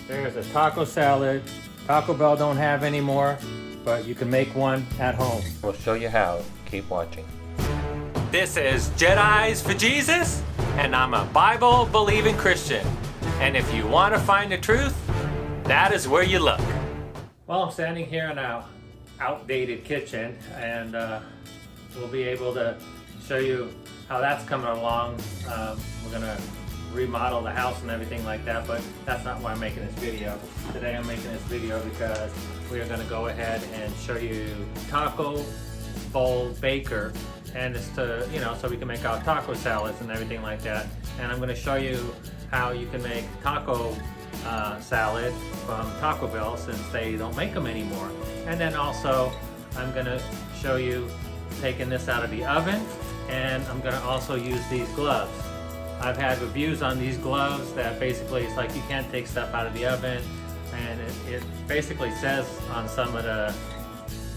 There's a taco salad. Taco Bell don't have anymore, but you can make one at home. We'll show you how. Keep watching. This is Jedis for Jesus, and I'm a Bible-believing Christian. And if you want to find the truth, that is where you look. Well, I'm standing here in our outdated kitchen, and we'll be able to show you how that's coming along. We're gonna remodel the house and everything like that, but that's not why I'm making this video. Today I'm making this video because we are gonna go ahead and show you taco bowl baker, and it's to, you know, so we can make our taco salads and everything like that. And I'm gonna show you how you can make taco salad from Taco Bell, since they don't make them anymore. And then also I'm gonna show you taking this out of the oven, and I'm gonna also use these gloves. I've had reviews on these gloves that basically it's like you can't take stuff out of the oven, and it basically says on some of the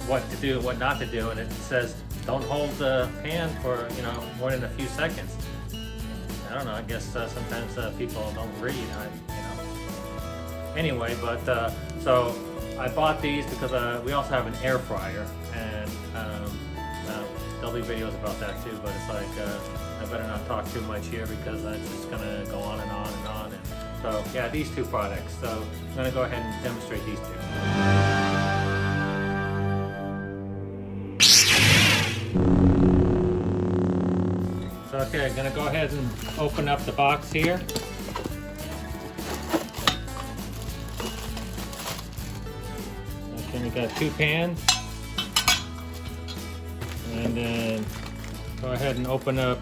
what to do and what not to do, and it says don't hold the pan for, you know, more than a few seconds. I don't know, I guess sometimes people don't read, you know. Anyway, but so I bought these because we also have an air fryer, and there'll be videos about that too, but it's like I better not talk too much here because it's just gonna go on and on and on. And so yeah, these two products. So I'm gonna go ahead and demonstrate these two. So okay, I'm gonna go ahead and open up the box here. Okay, we got two pans. And then go ahead and open up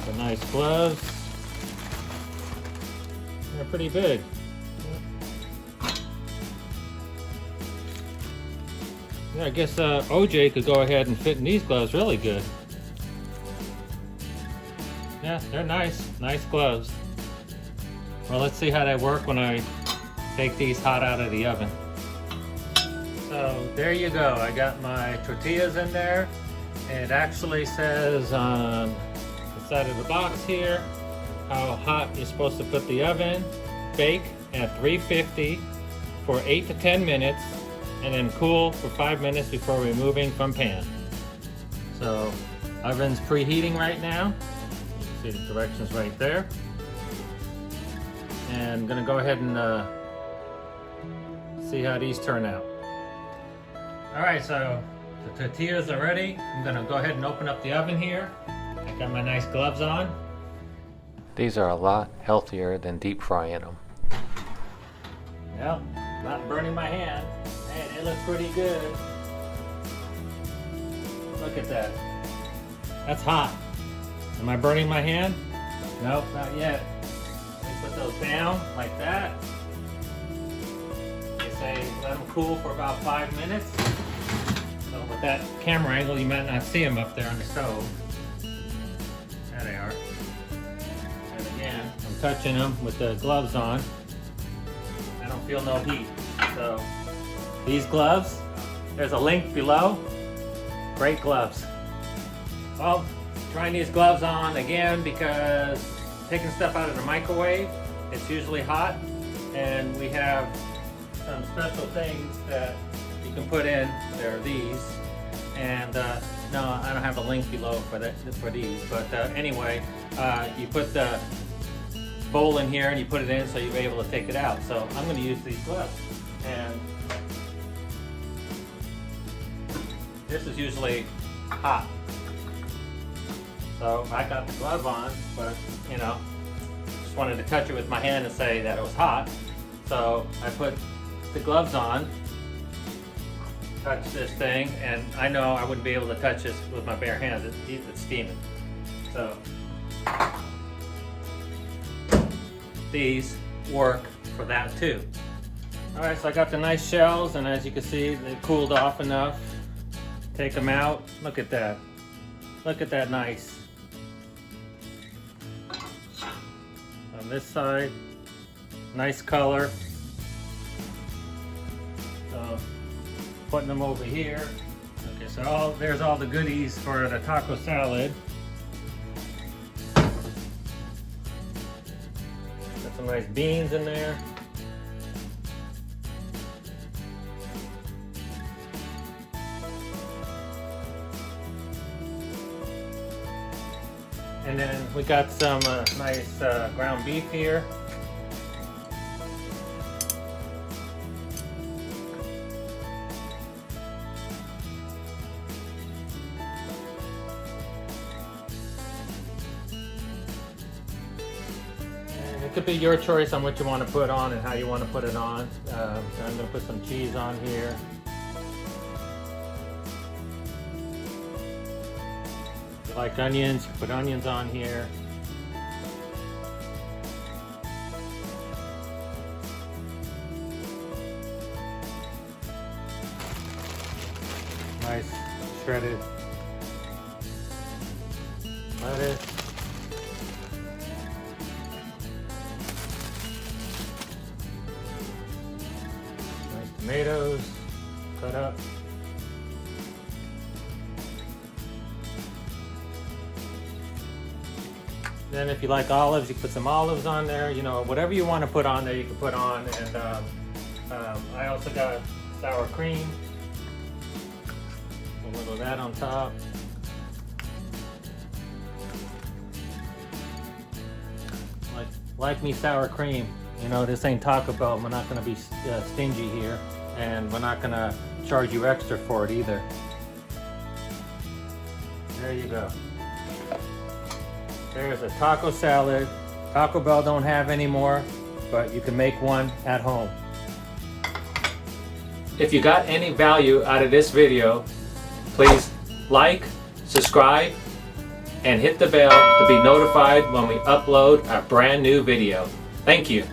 the nice gloves. They're pretty big. Yeah, I guess OJ could go ahead and fit in these gloves really good. Yeah, they're nice. Nice gloves. Well, let's see how they work when I take these hot out of the oven. So there you go. I got my tortillas in there. It actually says on the side of the box here how hot you're supposed to put the oven. Bake at 350 for 8 to 10 minutes, and then cool for 5 minutes before removing from pan. So oven's preheating right now. You can see the directions right there. And I'm gonna go ahead and see how these turn out. All right, so the tortillas are ready. I'm gonna go ahead and open up the oven here. I got my nice gloves on. These are a lot healthier than deep frying them. Well, not burning my hand. Man, it looks pretty good. Look at that. That's hot. Am I burning my hand? Nope, not yet. Let me put those down like that. They say let them cool for about 5 minutes. So with that camera angle, you might not see them up there on the stove. There they are. And again, I'm touching them with the gloves on. I don't feel no heat. So these gloves, there's a link below. Great gloves. Well, trying these gloves on again because taking stuff out of the microwave, it's usually hot, and we have some special things that you can put in. There are these, and no, I don't have a link below for these, but anyway, you put the bowl in here and you put it in so you'll be able to take it out. So I'm going to use these gloves, and this is usually hot. So I got the glove on, but you know, just wanted to touch it with my hand and say that it was hot. So I put the gloves on, touch this thing, and I know I wouldn't be able to touch this with my bare hands. It's steaming. So these work for that too. All right, so I got the nice shells, and as you can see, they cooled off enough. Take them out. Look at that. Look at that nice. On this side, nice color. So putting them over here. Okay, so there's all the goodies for the taco salad. some nice beans in there. And then we got some nice ground beef here. And it could be your choice on what you want to put on and how you want to put it on. I'm going to put some cheese on here. Like onions, you put onions on here. Nice shredded lettuce. Nice tomatoes cut up. Then if you like olives, you can put some olives on there. You know, whatever you want to put on there, you can put on. And I also got sour cream. A little of that on top. Like me sour cream. You know, this ain't Taco Bell. We're not going to be stingy here. And we're not going to charge you extra for it either. There you go. There's a taco salad. Taco Bell don't have anymore, but you can make one at home. If you got any value out of this video, please like, subscribe, and hit the bell to be notified when we upload a brand new video. Thank you.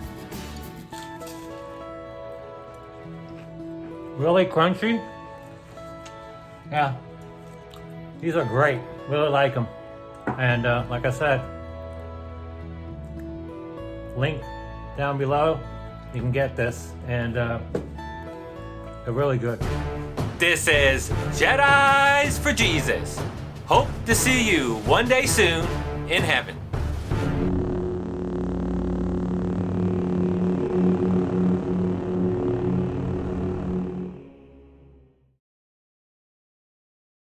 Really crunchy? Yeah. These are great. Really like them. And like I said, link down below. You can get this, and they're really good. This is Jedi's for Jesus. Hope to see you one day soon in heaven.